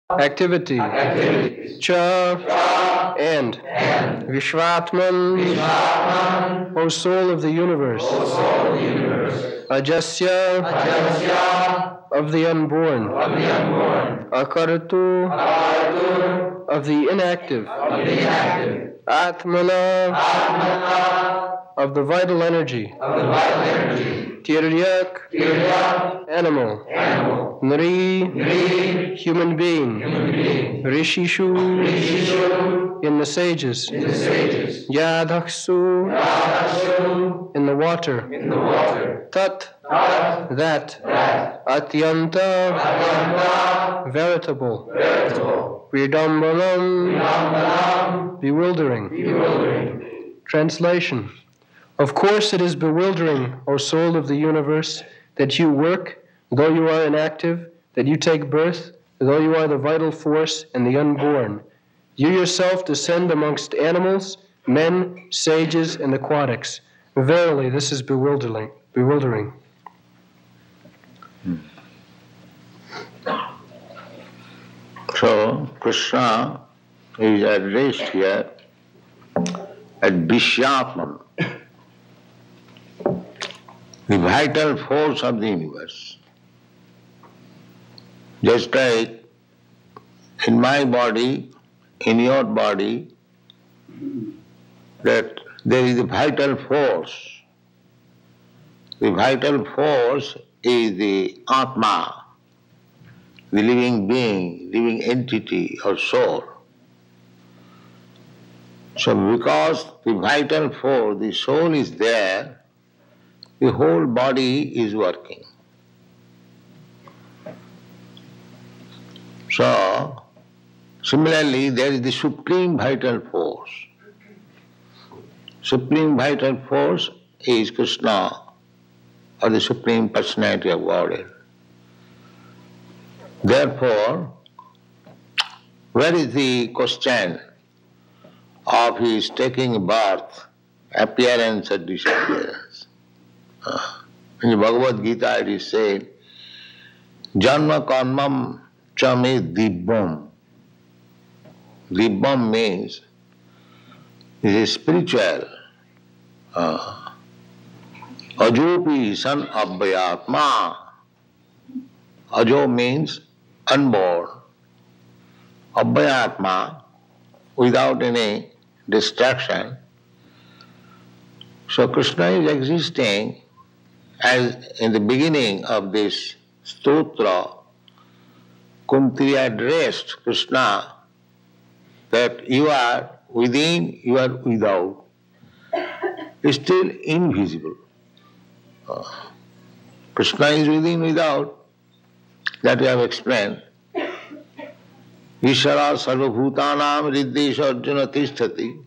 activity, cha, and Vishvatman, O soul of the universe, Ajasya, of the unborn, Akaratu, of the inactive, Atmana, of the vital energy, Tiryak, animal, Nri, human being, Rishishu, in the sages, Yadhaksu, in the water, Tat, that, Atyanta, veritable, Vidambanam, bewildering. Translation. Of course it is bewildering, O soul of the universe, that you work, though you are inactive, that you take birth, though you are the vital force and the unborn. You yourself descend amongst animals, men, sages, and aquatics. Verily, this is bewildering. So, Krishna is addressed here as Vishyatman, the vital force of the universe. Just like in my body, in your body, that there is a vital force. The vital force is the Atma, the living being, living entity or soul. So because the vital force, the soul is there, the whole body is working. So, similarly, there is the supreme vital force. Supreme vital force is Krishna, or the Supreme Personality of Godhead. Therefore, where is the question of his taking birth, appearance or disappearance? In the Bhagavad Gita it is said, Janma karmam chame dibbam. Dibbam means it is spiritual. Ajopi san abhyatma. Ajo means unborn. Abhyatma, without any distraction. So Krishna is existing as in the beginning of this stotra, Kunti addressed Krishna that you are within, you are without. Still invisible. Krishna is within, without. That we have explained. Ishara sarvabhutanam riddesha arjuna tisthati.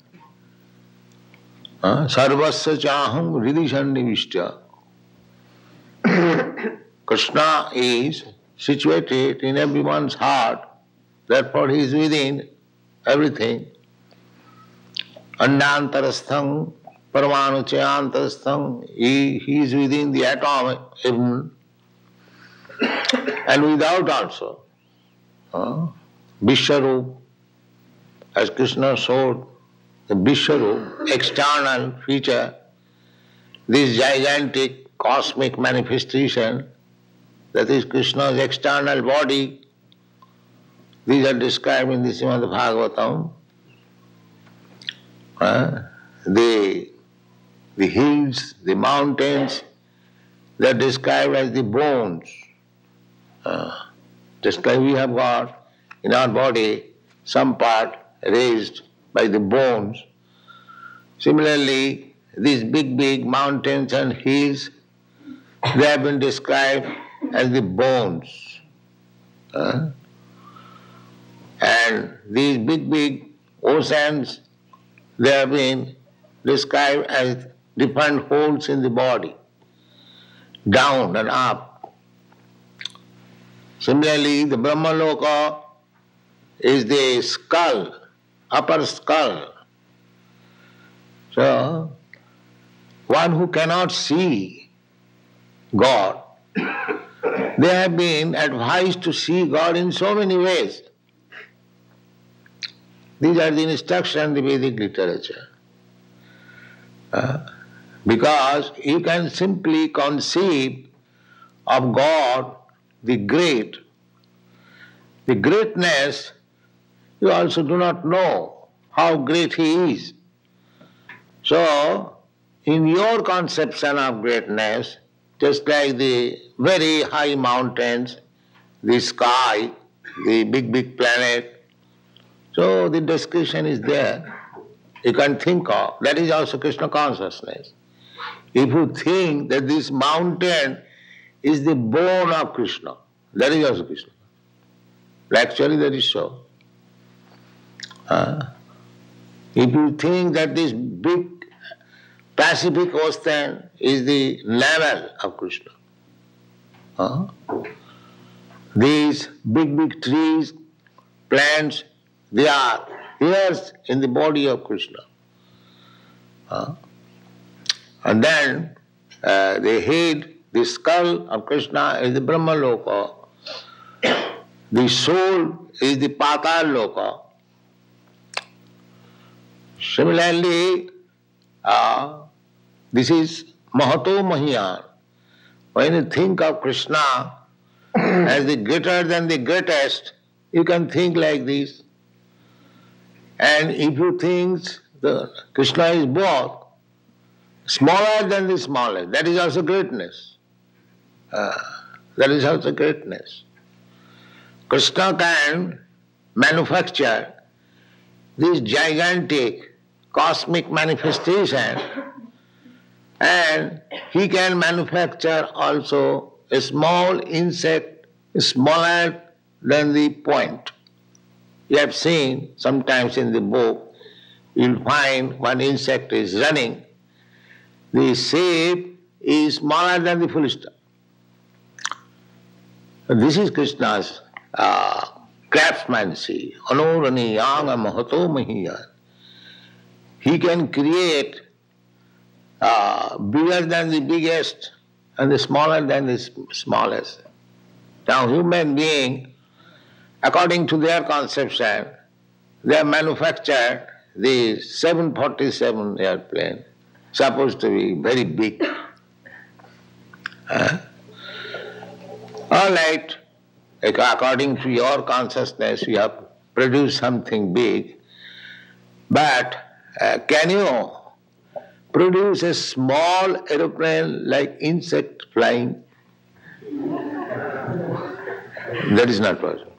Sarvasya chaham hridisannivishya. Krishna is situated in everyone's heart, therefore he is within everything. Andantarastham, paramanuchayantarastham, he is within the atom even, and without also. Vishwarup, as Krishna showed, the Vishwarup, external feature, this gigantic cosmic manifestation, that is Krishna's external body, these are described in the Srimad Bhagavatam. The hills, the mountains, they are described as the bones. Just like we have got in our body some part raised by the bones. Similarly, these big mountains and hills, they have been described as the bones. And these big oceans, they have been described as different holes in the body, down and up. Similarly, the Brahmaloka is the skull, upper skull. So, one who cannot see God, they have been advised to see God in so many ways. These are the instructions in the Vedic literature. Because you can simply conceive of God, the great. The greatness, you also do not know how great He is. So, in your conception of greatness, just like the very high mountains, the sky, the big planet, so the description is there. You can think of. That is also Krishna consciousness. If you think that this mountain is the bone of Krishna, that is also Krishna. Actually, that is so. If you think that this big Pacific Ocean is the navel of Krishna, these big trees, plants, they are hairs in the body of Krishna. And then the head, the skull of Krishna is the Brahma Loka. The soul is the Patal Loka. Similarly, this is Mahato Mahiyan. When you think of Krishna as the greater than the greatest, you can think like this. And if you think that Krishna is both, smaller than the smallest, that is also greatness. That is also greatness. Krishna can manufacture this gigantic cosmic manifestation, and He can manufacture also a small insect smaller than the point. You have seen sometimes in the book, you'll find one insect is running. The shape is smaller than the full stop. This is Krishna's craftsmanship. Anorani yanga mahato mahiyan. He can create bigger than the biggest and the smaller than the smallest. Now human being, according to their conception, they have manufactured the 747 airplane, supposed to be very big. All right, according to your consciousness, you have produced something big, but can you produce a small aeroplane like insect flying? That is not possible.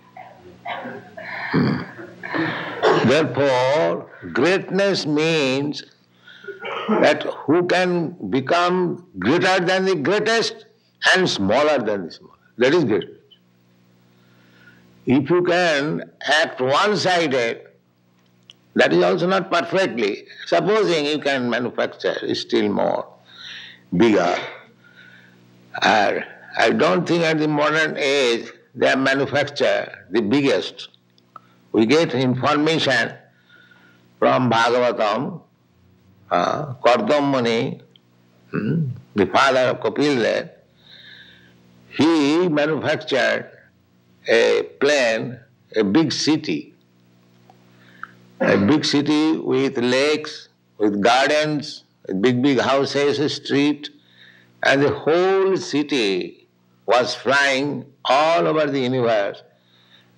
Therefore, greatness means that who can become greater than the greatest and smaller than the smallest. That is greatness. If you can act one-sided, that is also not perfectly. Supposing you can manufacture still more, bigger. I don't think at the modern age they have manufactured the biggest. We get information from Bhagavatam, Kardam Muni, the father of Kapil, he manufactured a plane, a big city with lakes, with gardens, with big houses, street, and the whole city was flying all over the universe.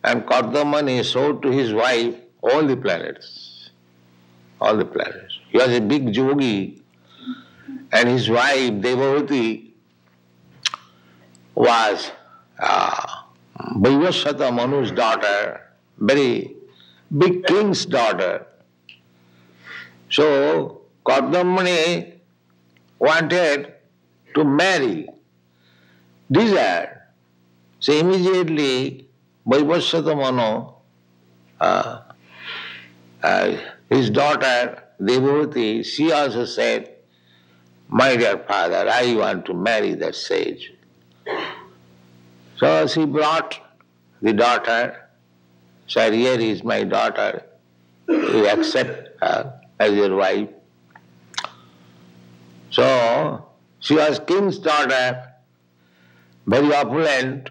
And Kardamani showed to his wife all the planets. All the planets. He was a big yogi, and his wife, Devavati, was Vaivasvata Manu's daughter, very big king's daughter. So Kardamani wanted to marry, desired. So immediately Vaivasvata Manu, his daughter Devavati, she also said, "My dear father, I want to marry that sage." So she brought the daughter, said, "Here is my daughter, you accept her as your wife." So she was king's daughter, very opulent,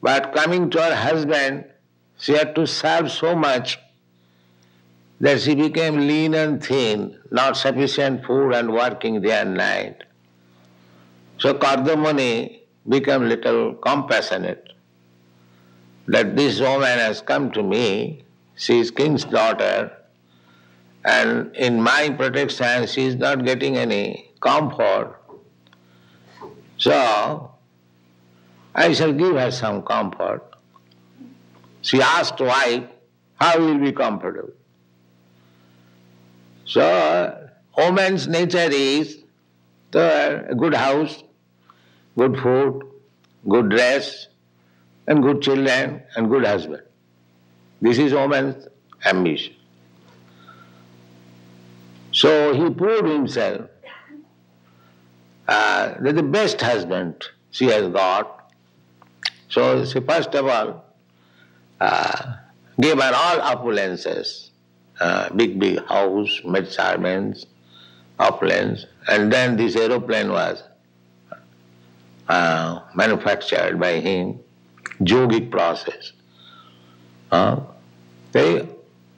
but coming to her husband, she had to serve so much that she became lean and thin, not sufficient food and working day and night. So Kardamani became little compassionate that this woman has come to me, she is king's daughter, and in my protection she is not getting any comfort. So I shall give her some comfort. She asked wife, how will be comfortable? So woman's nature is a good house, good food, good dress, and good children, and good husband. This is woman's ambition. So he proved himself that the best husband she has got. So she first of all gave her all opulences, big house, maid servants, opulence, and then this aeroplane was manufactured by him, yogic process.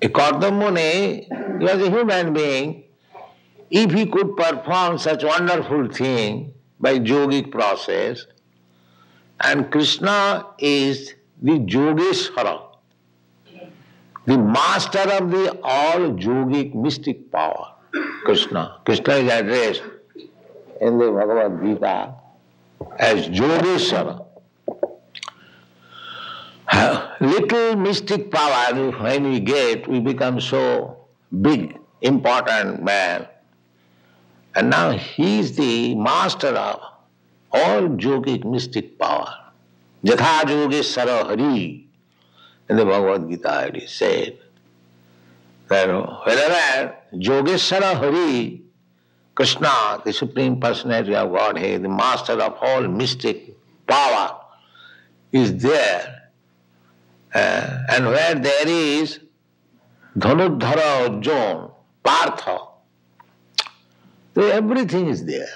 Kardamuni, he was a human being. If he could perform such wonderful thing by yogic process, and Krishna is the Yogeshwara, the master of the all yogic mystic power. Krishna is addressed in the Bhagavad Gita as Yogeshwara. Little mystic power, when we get, we become so big, important man. And now he is the master of all yogic mystic power. Jatha Yogeshwara Hari. In the Bhagavad Gita it is said that wherever Yogeshwara Hari, Krishna, the Supreme Personality of Godhead, the master of all mystic power, is there, and where there is Dhanudhara Arjuna, Partha, everything is there.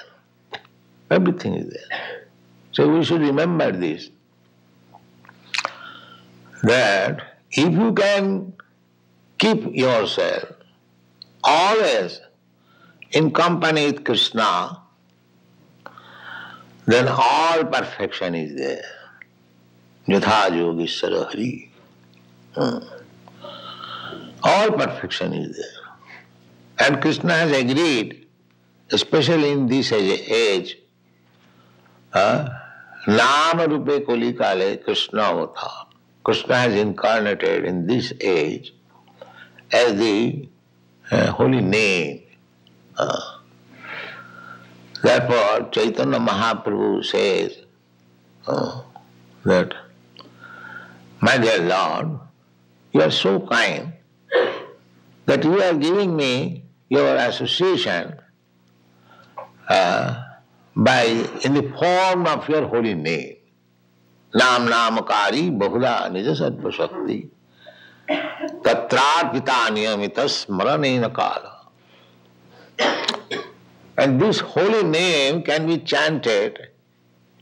Everything is there. So we should remember this, that if you can keep yourself always in company with Krishna, then all perfection is there. Yatha Yogeshwara Hari. All perfection is there. And Krishna has agreed, especially in this age, Nama Rupe Koli Kale Krishna Avatar. Krishna has incarnated in this age as the holy name. Therefore, Chaitanya Mahaprabhu says that, my dear Lord, you are so kind that you are giving me your association in the form of your holy name. Nam Namakari Bahuda Nija Sattva Shakti Tatrarpita Niyamita Smaranena Kala. And this holy name can be chanted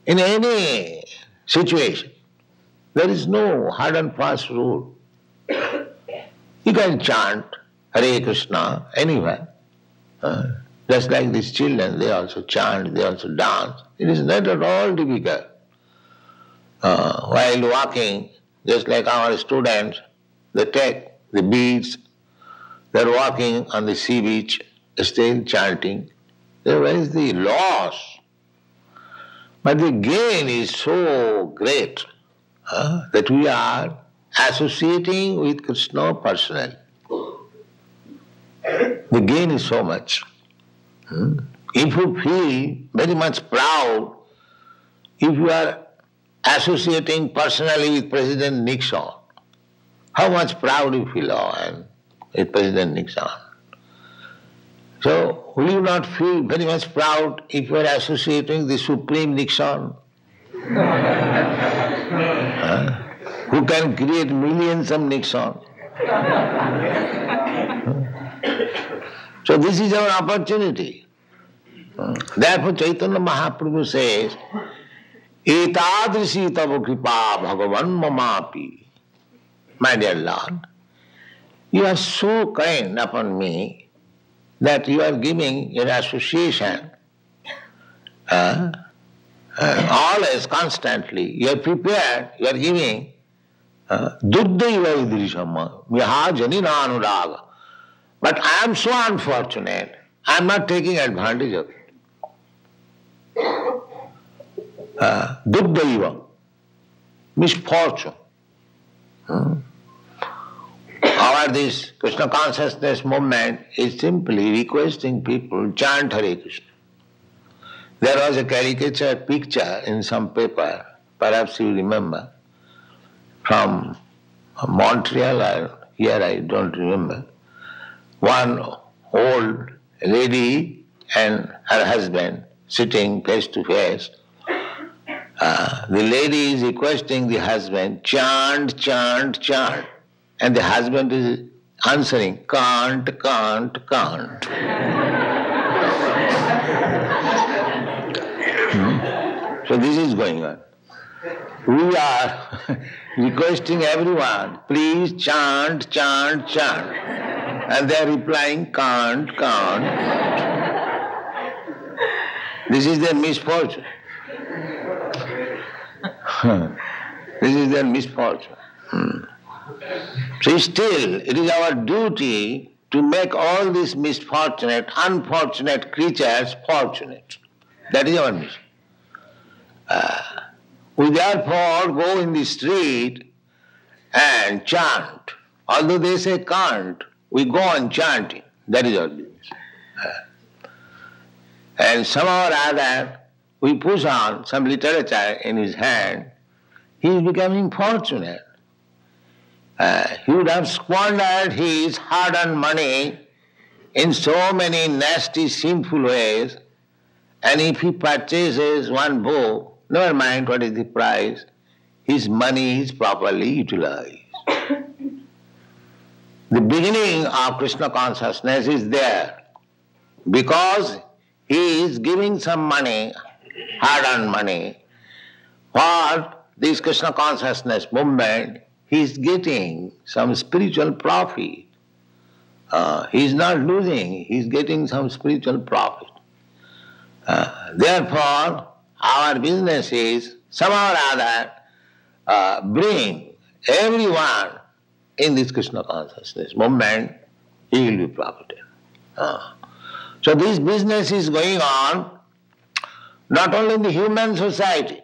in any situation. There is no hard and fast rule. You can chant Hare Krishna anywhere. Just like these children, they also chant, they also dance. It is not at all difficult. While walking, just like our students, they take the beads, they're walking on the sea beach, still chanting. Where is the loss? But the gain is so great that we are associating with Krishna personally. The gain is so much. If you feel very much proud, if you are associating personally with President Nixon, how much proud you feel with President Nixon? So, will you not feel very much proud if you are associating the Supreme Nixon? Who can create millions of Nixon? So this is our opportunity. Therefore Chaitanya Mahaprabhu says, Etadrisi tava kripa bhagavan mamapi. My dear Lord, You are so kind upon me that you are giving your association always, constantly. You are prepared, you are giving Duddhaiva idrishamma, mihajanina anuraga. But I am so unfortunate, I am not taking advantage of it. Duddhaiva, misfortune. Our this Krishna consciousness movement is simply requesting people chant Hare Krishna. There was a caricature picture in some paper, perhaps you remember, from Montreal or here, I don't remember. One old lady and her husband sitting face to face. The lady is requesting the husband, chant, chant, chant. And the husband is answering, can't, can't, can't. So this is going on. We are requesting everyone, please chant, chant, chant. And they are replying, can't, can't. This is their misfortune. This is their misfortune. So still, it is our duty to make all these misfortunate, unfortunate creatures fortunate. That is our mission. We therefore go in the street and chant. Although they say can't, we go on chanting. That is our business. And somehow or other, we push on some literature in his hand. He is becoming fortunate. He would have squandered his hard-earned money in so many nasty, sinful ways, and if he purchases one book, never mind what is the price, his money is properly utilized. The beginning of Krishna consciousness is there because he is giving some money, hard-earned money, for this Krishna consciousness movement. He is getting some spiritual profit. He is not losing, he is getting some spiritual profit. Therefore, our business is somehow or other bring everyone in this Krishna consciousness movement, he will be profited. So this business is going on not only in the human society.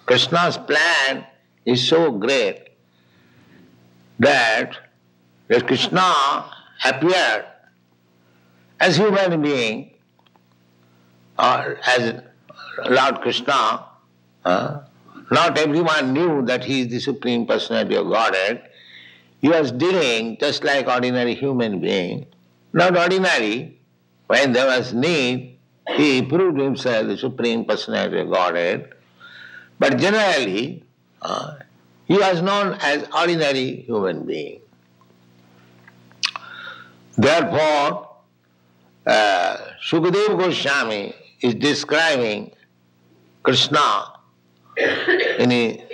Krishna's plan is so great that Krishna appeared as human being or as Lord Krishna. Not everyone knew that he is the Supreme Personality of Godhead. He was dealing just like ordinary human being. Not ordinary. When there was need, he proved himself the Supreme Personality of Godhead. But generally, he was known as ordinary human being. Therefore, Sukadeva Goswami is describing Krishna in a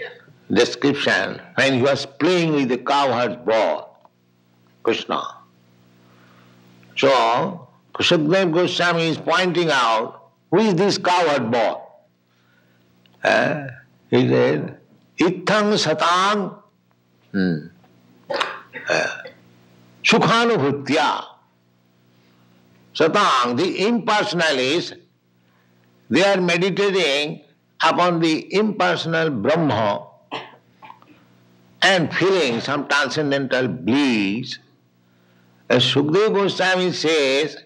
description when he was playing with the cowherd's ball, Krishna. So, Sukadeva Goswami is pointing out, who is this cowherd ball? He said, Ithang satang sukhanubhutya. Satang, the impersonalists, they are meditating upon the impersonal Brahma and feeling some transcendental bliss. As Sukadeva Goswami says,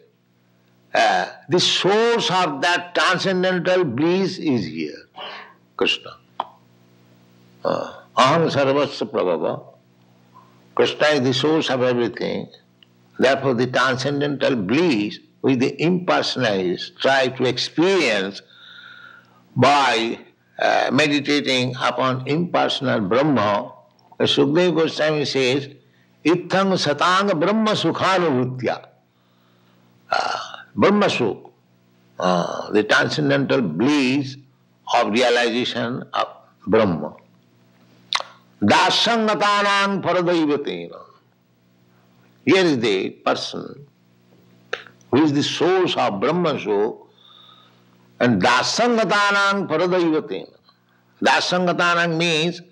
the source of that transcendental bliss is here, Krishna. Aham sarvasya prabhava. Krishna is the source of everything. Therefore the transcendental bliss which the impersonalists try to experience by meditating upon impersonal Brahma, Sukadeva Goswami says, Ithang satang brahma sukhanubhutya. Brahma sukh, the transcendental bliss of realization of Brahma. Dasangatanang paradaivatena. Here is the person who is the source of Brahma Su, and Dasangatanang Paradaivatina. Dasangatanang means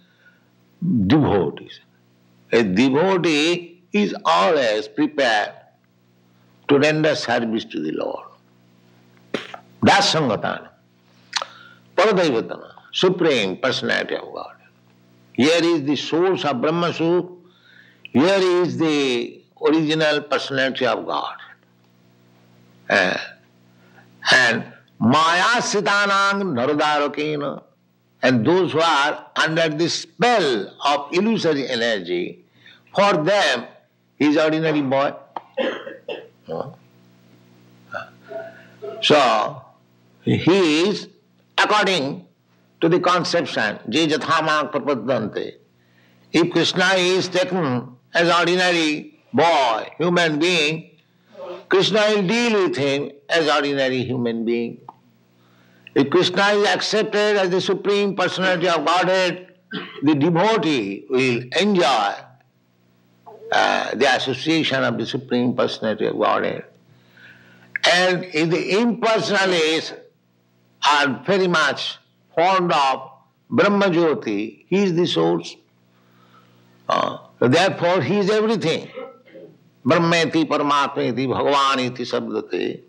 devotees. A devotee is always prepared to render service to the Lord. Dasangatana. Paradaivatana, Supreme Personality of God. Here is the source of Brahma Su. Here is the original personality of God. And Maya Sitanang Naradarakena, and those who are under the spell of illusory energy, for them he is ordinary boy. So he is according to the conception, Je Jathama Prapadante. If Krishna is taken as ordinary boy, human being, Krishna will deal with him as ordinary human being. If Krishna is accepted as the Supreme Personality of Godhead, the devotee will enjoy the association of the Supreme Personality of Godhead. And if the impersonalists are very much fond of Brahma Jyoti, he is the source. Therefore he is everything. Brahmeti Paramatmeti Bhagavaniti Sabdate.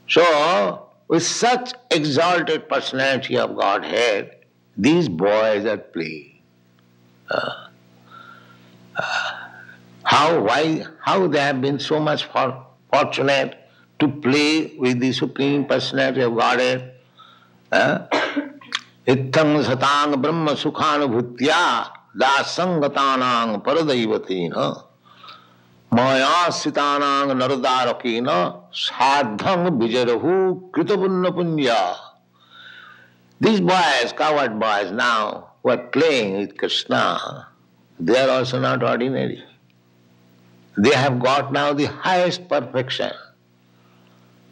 So, with such exalted personality of Godhead, these boys are playing. How they have been so much fortunate to play with the Supreme Personality of Godhead. Ittang satang brahma sukhanubhutya dasangatanang paradaivatina maya sitanang naradarakena sadhang vijarahu kritapunna punya. These boys, coward boys now, who are playing with Krishna, they are also not ordinary. They have got now the highest perfection,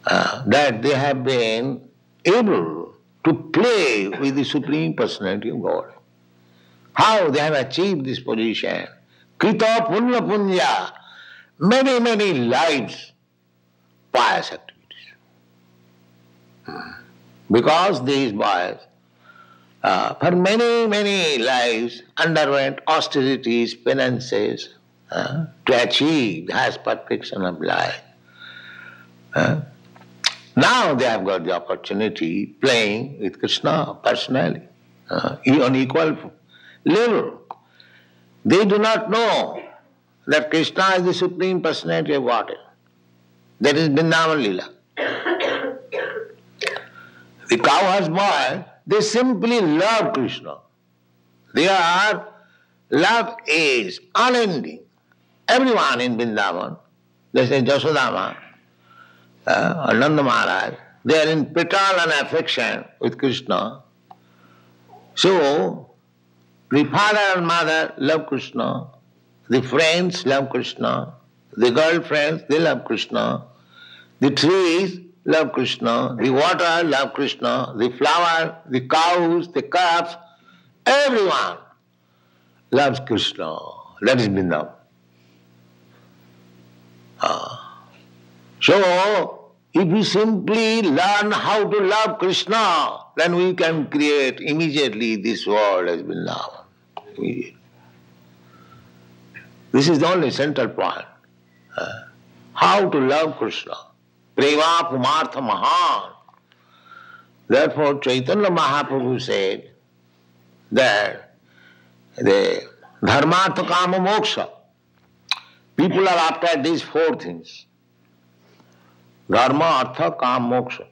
that they have been able to play with the Supreme Personality of God. How they have achieved this position? Krita punya punya, many, many lives, pious activities. Because these boys, for many, many lives, underwent austerities, penances, to achieve the highest perfection of life. Now they have got the opportunity playing with Krishna personally, on equal level. They do not know that Krishna is the Supreme Personality of Godhead. That is Vrindavan Lila. The cowherd's boy, they simply love Krishna. Their love is unending. Everyone in Vrindavan, they say Jasodama, Nanda Maharaj, they are in paternal affection with Krishna. So, the father and mother love Krishna, the friends love Krishna, the girlfriends, they love Krishna, the trees love Krishna, the water love Krishna, the flower, the cows, the calves, everyone loves Krishna. That is Vrindavan. So, if we simply learn how to love Krishna, then we can create immediately this world as Vrindavan. This is the only central point. How to love Krishna. Prema Pumartha Mahan. Therefore, Chaitanya Mahaprabhu said that the Dharmartha Kama Moksha, people are after these four things. Dharma, Artha, Kama, Moksha.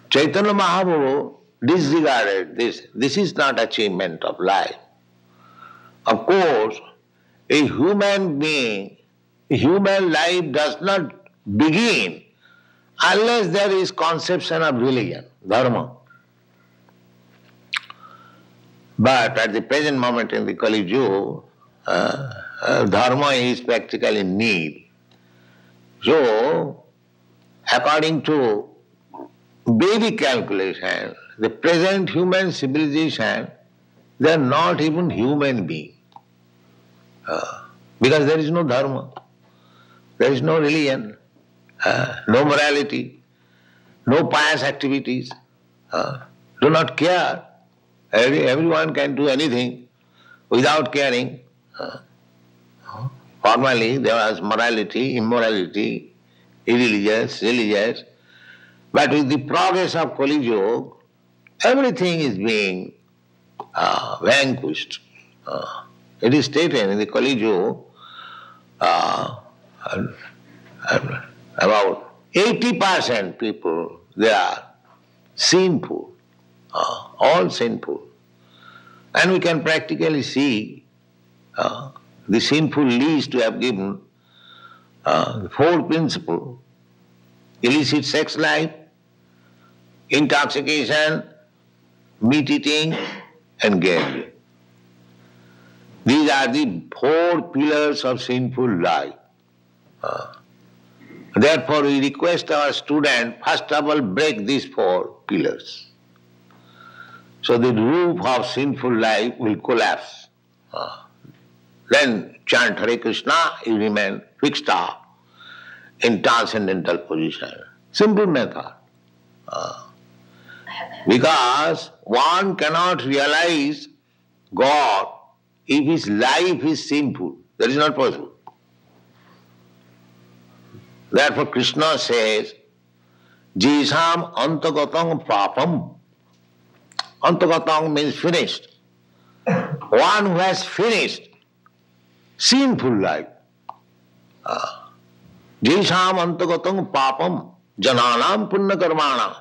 Chaitanya Mahaprabhu disregarded this. This is not achievement of life. Of course, a human being, human life does not begin unless there is conception of religion, dharma. But at the present moment in the Kali Yuga, dharma is practically nil. So, according to Vedic calculation, the present human civilization, they are not even human beings. Because there is no dharma, there is no religion, no morality, no pious activities. Do not care. Everyone can do anything without caring. Formerly there was morality, immorality, irreligious, religious. But with the progress of Kali Yuga, everything is being vanquished. It is stated in the Kali Yuga about 80% people, they are sinful, all sinful. And we can practically see the sinful list we have given, the 4 principles: illicit sex life, intoxication, meat eating, and gambling. These are the 4 pillars of sinful life. Therefore, we request our student, first of all, break these 4 pillars. So the roof of sinful life will collapse. Then chant Hare Krishna, you remain fixed up in transcendental position. Simple method. Because one cannot realize God if his life is sinful. That is not possible. Therefore Krishna says, Jisam antagatang papam. Antagatang means finished. One who has finished sinful life. Jisam antagatang papam jananam punya karmana.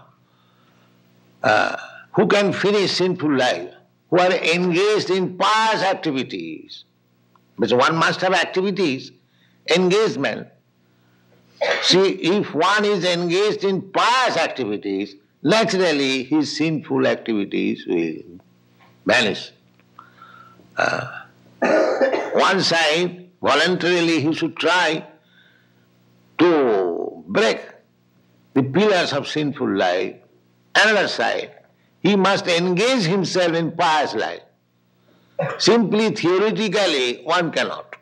Who can finish sinful life? Who are engaged in pious activities. But one must have activities, engagement. See, if one is engaged in pious activities, naturally his sinful activities will vanish. One side, voluntarily he should try to break the pillars of sinful life. Another side, he must engage himself in pious life. Simply theoretically one cannot.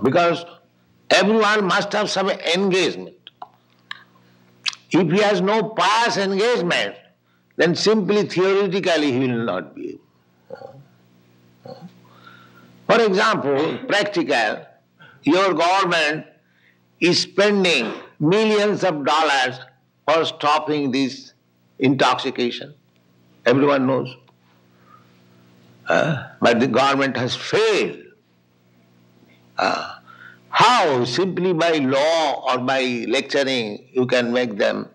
Because everyone must have some engagement. If he has no pious engagement, then simply theoretically he will not be able. For example, practical, your government is spending millions of dollars for stopping this intoxication. Everyone knows. But the government has failed. How? Simply by law or by lecturing you can make them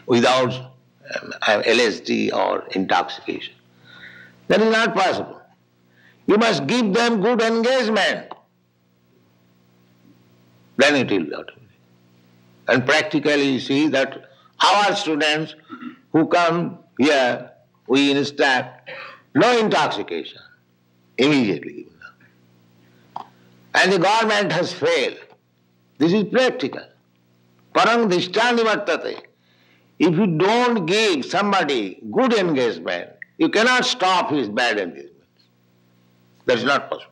without LSD or intoxication. That is not possible. You must give them good engagement. Then it will be automatic. And practically you see that our students who come here, we instruct no intoxication, immediately given up. And the government has failed. This is practical. Parang dhishtani vartate. If you don't give somebody good engagement, you cannot stop his bad engagements. That is not possible.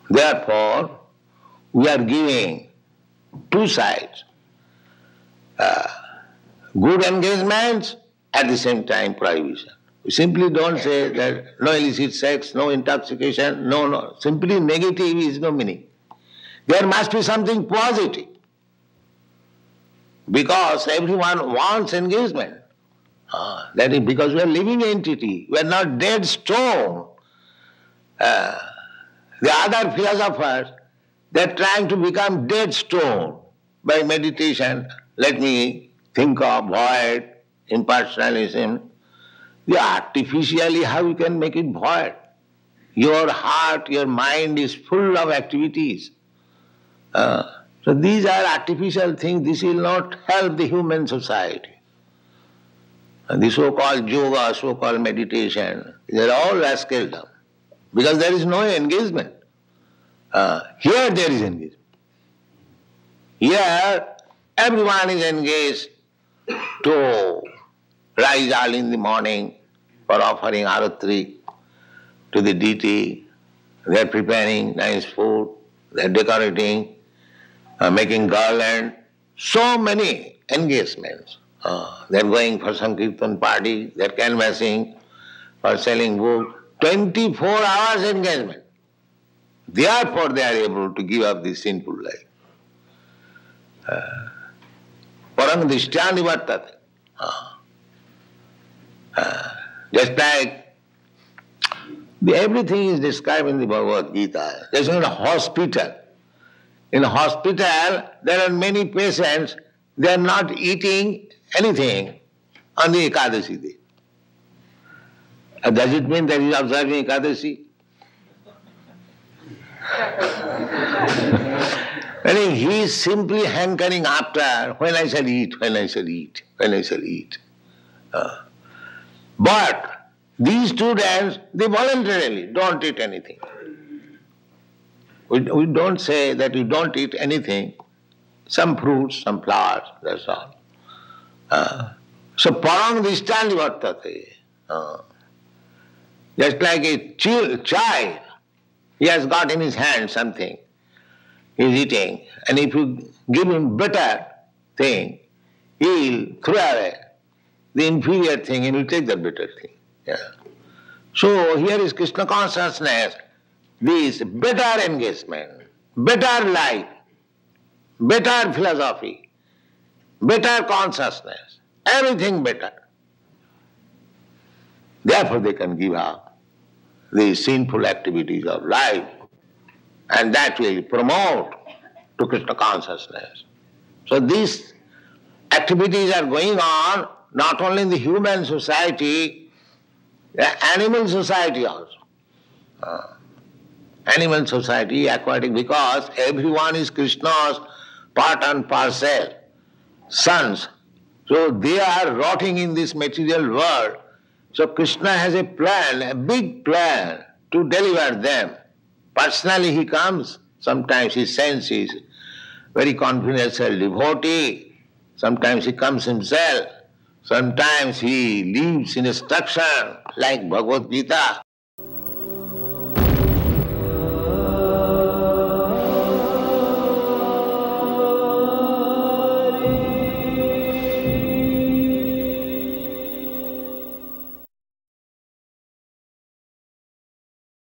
Therefore, we are giving 2 sides. Good engagements, at the same time prohibition. We simply don't say that no illicit sex, no intoxication, no. Simply negative is no meaning. There must be something positive. Because everyone wants engagement. That is because we are living entity. We are not dead stone. The other philosophers, they are trying to become dead stone by meditation. Let me think of void, impersonalism. Artificially how you can make it void? Your heart, your mind is full of activities. So these are artificial things. This will not help the human society. And the so-called yoga, so-called meditation, they are all rascaldom. Because there is no engagement. Here there is engagement. Here everyone is engaged to rise early in the morning for offering aratri, to the deity, they are preparing nice food, they are decorating, making garland, so many engagements. They are going for some kirtan party, they are canvassing, for selling books, 24 hours engagement. Therefore they are able to give up this sinful life. Parang drishtya nivartate. Just like everything is described in the Bhagavad Gita. There's in a hospital. In a hospital, there are many patients, they are not eating anything on the Ekadashi day. Does it mean that he is observing Ekadashi? I mean, he is simply hankering after, when I shall eat, when I shall eat, when I shall eat. But these students, they voluntarily don't eat anything. We don't say that you don't eat anything, some fruits, some flowers, that's all. So parang drishtya nivartate. Just like a child, he has got in his hand something, he is eating, and if you give him better thing, he will throw away the inferior thing and will take the better thing. Yeah. So here is Krishna consciousness, this better engagement, better life, better philosophy, better consciousness, everything better. Therefore they can give up the sinful activities of life, and that will promote to Krishna consciousness. So these activities are going on not only in the human society, the animal society also. Animal society, aquatic, because everyone is Krishna's part and parcel, sons. So they are rotting in this material world. So Krishna has a plan, a big plan to deliver them. Personally he comes, sometimes he sends his very confidential devotee, sometimes he comes himself, sometimes he leaves in instruction like Bhagavad Gita.